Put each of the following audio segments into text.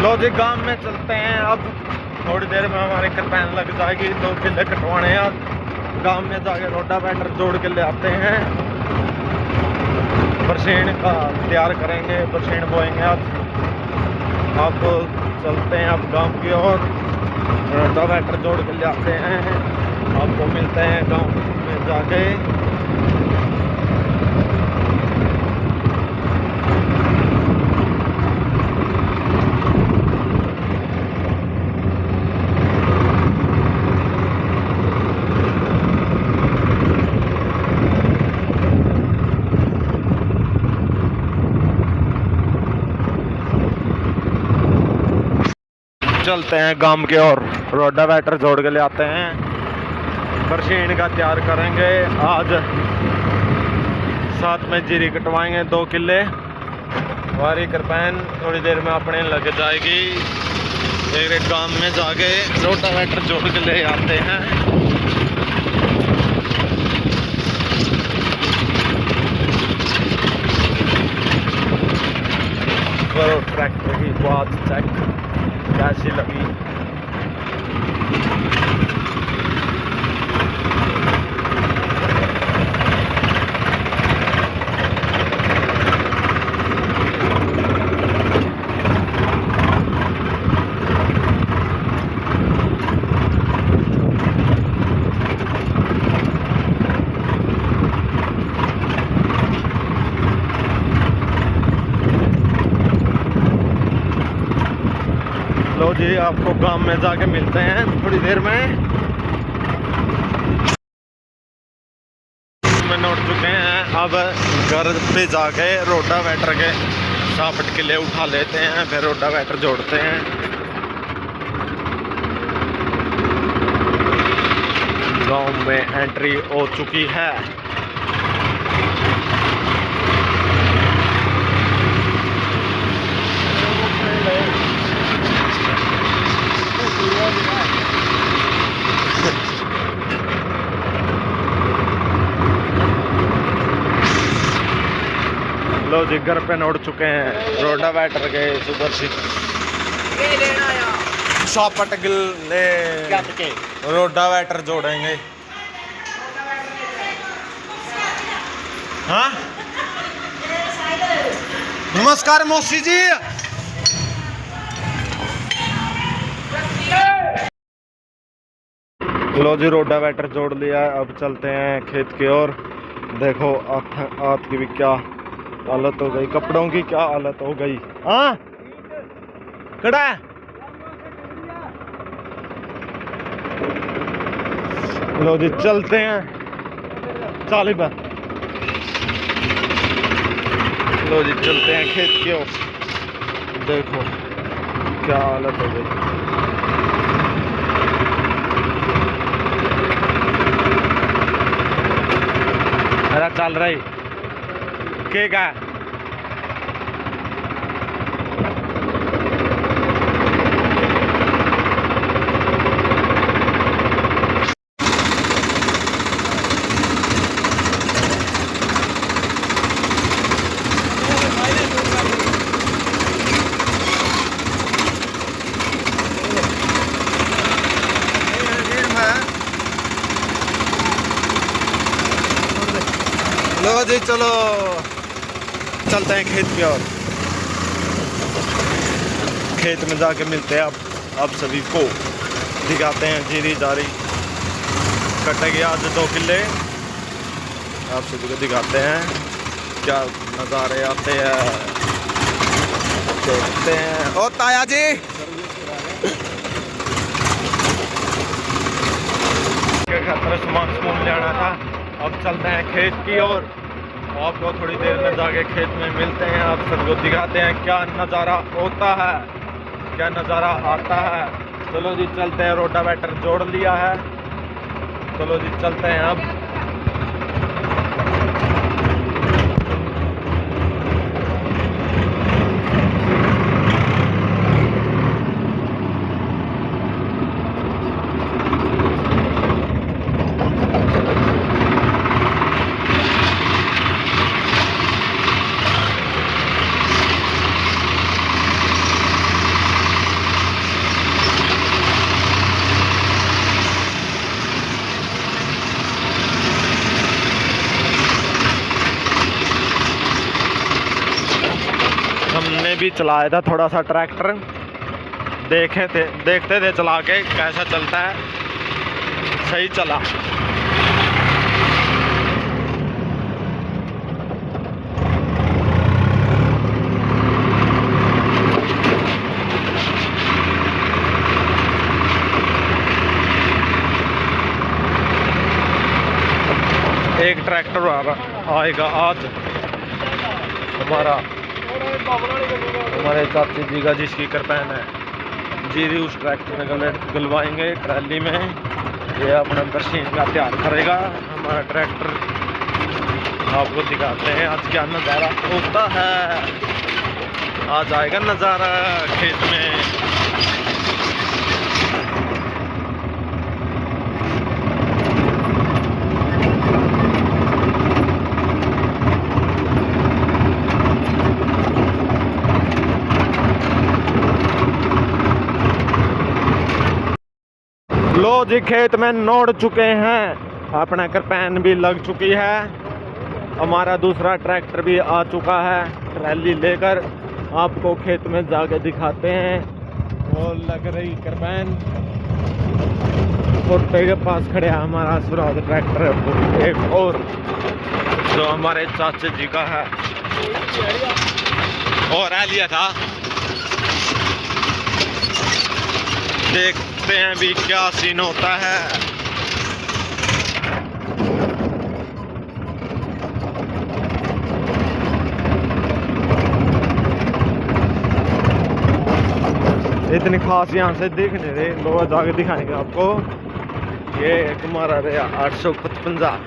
लो जी गांव में चलते हैं। अब थोड़ी देर में हमारे करपैन लग जाएगी, 2 किले कटवाने हैं। अब गांव में जाके रोटावेटर जोड़ के ले आते हैं, बरसीन का तैयार करेंगे, बरसीन बोएंगे। अब चलते हैं अब गांव की ओर, रोटावेटर जोड़ के ले आते हैं। आपको मिलते हैं गांव में जाके। चलते हैं गांव के और रोटावेटर जोड़ के ले आते हैं, बरसीन का तैयार करेंगे। आज साथ में जीरी कटवाएंगे 2 किले। हमारी करपैन थोड़ी देर में अपने लग जाएगी। एक गांव में जाके रोटावेटर जोड़ के ले आते हैं। करो ट्रैक्टर की बात चेक कैसी लगी। लो जी आपको गांव में जाके मिलते हैं थोड़ी देर में। उठ चुके हैं, अब घर पे जाके रोटावेटर के सापट किले उठा लेते हैं, फिर रोटावेटर जोड़ते हैं। गांव में एंट्री हो चुकी है। लो जी घर पे उड़ चुके हैं, रोटावेटर के सुपर सापट गिले रोटावेटर जोड़ेंगे। हाँ नमस्कार मौसी जी। लो जी रोटावेटर जोड़ लिया है, अब चलते हैं खेत की ओर। देखो हाथ की भी क्या हालत हो गई, कपड़ों की क्या हालत हो गई। हाँ खड़ा है। लो जी चलते हैं 40 पर। लो जी चलते हैं खेत की ओर। देखो क्या हालत हो गई। अरे चल रही के का लो जी चलो चलते हैं खेत की ओर। खेत में जाके मिलते हैं अब सभी को दिखाते हैं। जीरी जारी कटेगी आज 2 किले। आप सभी को दिखाते हैं क्या नज़ारे आते हैं, देखते हैं। ओ ताया जी खातर सामान लेना था। अब चलते हैं खेत की ओर। आपको थोड़ी देर में जाके खेत में मिलते हैं, आप सबको दिखाते हैं क्या नज़ारा होता है, क्या नज़ारा आता है। चलो जी चलते हैं, रोटावेटर जोड़ लिया है। चलो जी चलते हैं अब। हमने भी चलाया था थोड़ा सा ट्रैक्टर, देखते थे चला के कैसा चलता है। सही चला। एक ट्रैक्टर आएगा आज हमारे चाची जी का, जिसकी करपैन है जीरी, उस ट्रैक्टर में गलवाएंगे ट्रैली में। ये अपना मशीन का तैयार करेगा हमारा ट्रैक्टर। आपको दिखाते हैं आज क्या नज़ारा होता है। आज आएगा नज़ारा खेत में। लो जी, खेत में नोड़ चुके हैं, अपना करपैन भी लग चुकी है, हमारा दूसरा ट्रैक्टर भी आ चुका है ट्रैली लेकर। आपको खेत में जाके दिखाते हैं। वो लग रही करपैन, फोटे के पास खड़े है हमारा स्वराज ट्रैक्टर, एक और जो हमारे चाचा जी का है और आ लिया था। देखते हैं भी क्या सीन होता है। इतनी खास यहाँ से दिख नहीं रही, लोग जाके दिखाएंगे आपको। ये हमारा रहा 855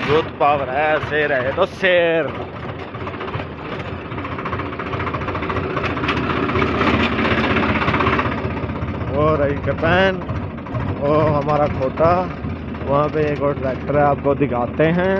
बहुत पावर है, शेर है तो शेर। और एक करपैन, वो हमारा खोटा, वहाँ पे एक और ट्रैक्टर है, आपको दिखाते हैं।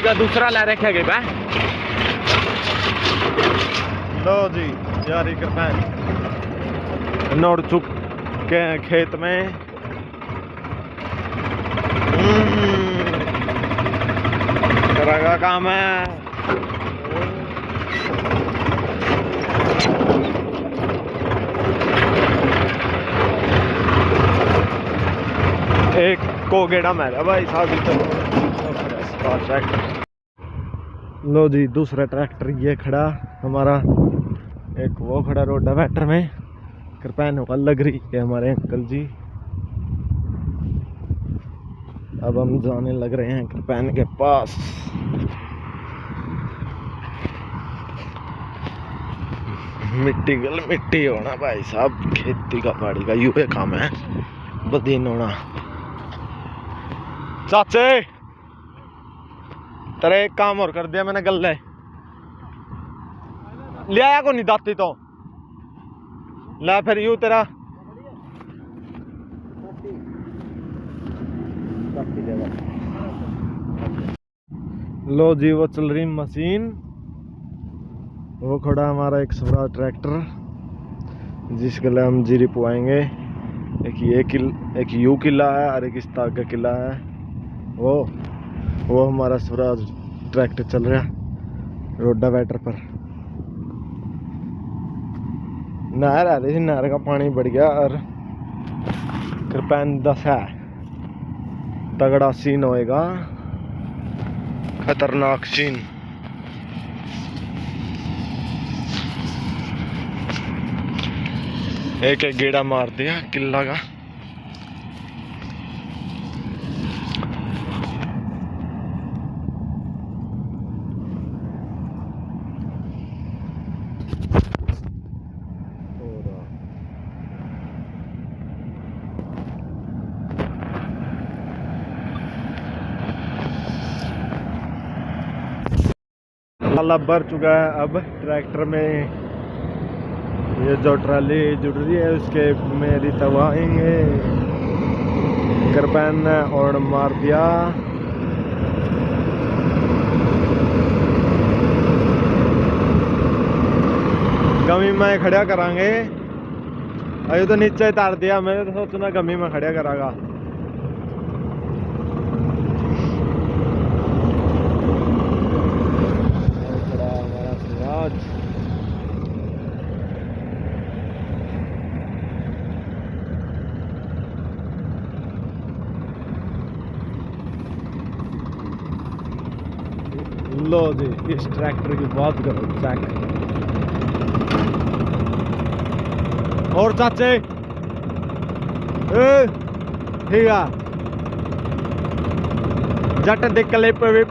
का दूसरा ले रखे गए। लो जी, जारी करपैन नोड़ चुके हैं खेत में। तरह का काम है। एक को गेड़ा मारा भाई साहब। लो जी, दूसरा ट्रैक्टर ये खड़ा हमारा, एक वो खड़ा रोटावेटर में। करपैन होगा लग रही है हमारे अंकल जी। अब हम जाने लग रहे हैं करपैन के पास। मिट्टी होना भाई साहब, खेती का बाड़ी का यूं काम है, बदीन होना। चाचे तेरे एक काम और कर दिया मैंने, गल ले आया को नहीं दाती तो ला, फिर यूं तेरा लो जी। वो चल रही मशीन, वो खड़ा हमारा एक स्वराज ट्रैक्टर, जिसके लिए हम जीरी पुआएंगे। एक यू किला है और एक इस ताक का किला है। वो हमारा स्वराज ट्रैक्टर चल रहा रोटावेटर पर। नहर आ रही थी, नहर का पानी बढ़ गया और करपैन 10 है। तगड़ा सीन होएगा, खतरनाक सीन। एक गेड़ा मार दिया किला का। नाला भर चुका है। अब ट्रैक्टर में ये जो ट्राली जुड़ रही है उसके में रितवाएंगे। कृपैन ने और मार दिया। गमी में खड़ा करांगे। अभी तो नीचे तार दिया, मैंने तो सोचना गमी में खड़ा करागा। हमारा सूरज लो जी, इस ट्रैक्टर की बात करो, चेक। और चाचे ठीक है, जट देख क्लिप विप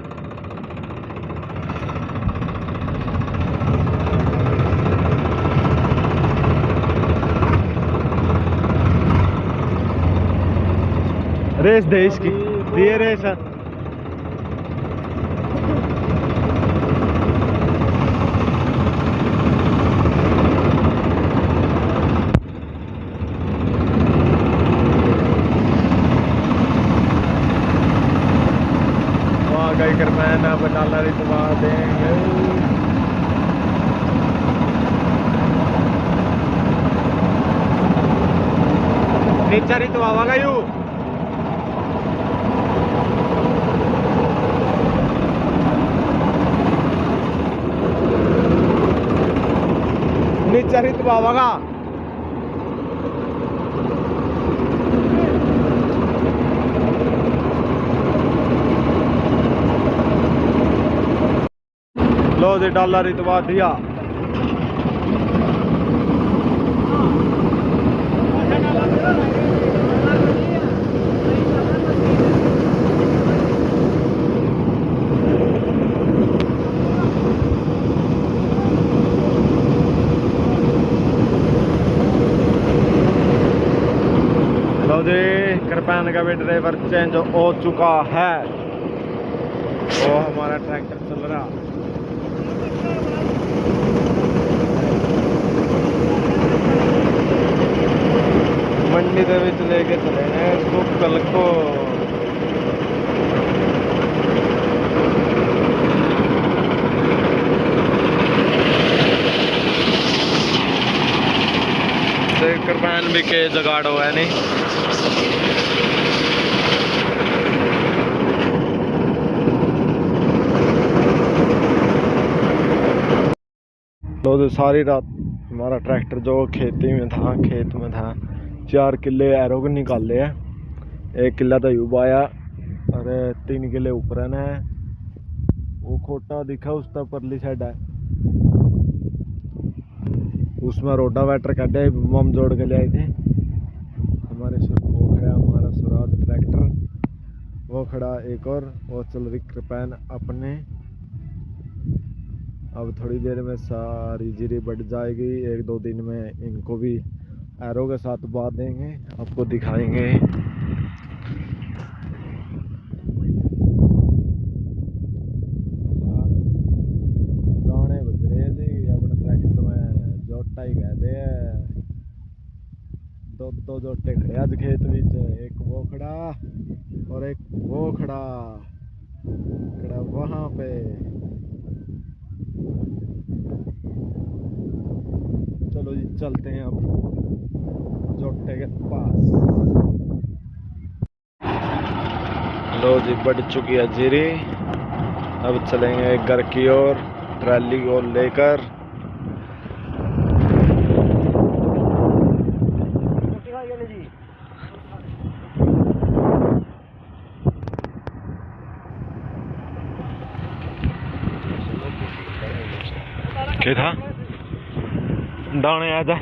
रेस दे इसकी, दिए रेस। गई कृपैन अब डाला रितवा देंगे। नीचा रितवा गयू नीचा रितवा लो जी, डॉलर इतवा दिया। लो जी, कृपैन का भी ड्राइवर चेंज हो चुका है। वो हमारा ट्रैक्टर चल रहा। मंडी के विच लेके चले हैं इसको कल को। कृपैन भी के जगाड़ो है नहीं। तो सारी रात हमारा ट्रैक्टर जो खेती में था, खेत में था, 4 किले एरो के निकाले हैं। 1 किला तो युवाया और 3 किले ऊपर है। वो खोटा दिखा उस तक परली साइड है, उसमें रोडा वेटर काटे मम जोड़ के ले आए थे। हमारे वो खड़ा हमारा स्वराज ट्रैक्टर, वो खड़ा एक और, वो चल रही कृपैन अपने। अब थोड़ी देर में सारी जीरी बढ़ जाएगी। 1-2 दिन में इनको भी एरो के साथ बांध देंगे, आपको दिखाएंगे। गाने बज रहे थे अपने ट्रैक्टर में, जोटा ही कहते हैं। 2 जोटे खड़े आज खेत में, एक वो खड़ा और एक वो खड़ा वहां पे। चलो जी, चलते हैं अब जोटे के पास। लो जी, बढ़ चुकी है जीरी। अब चलेंगे घर की ओर, ट्रैली को लेकर। क्या था दाने आजा।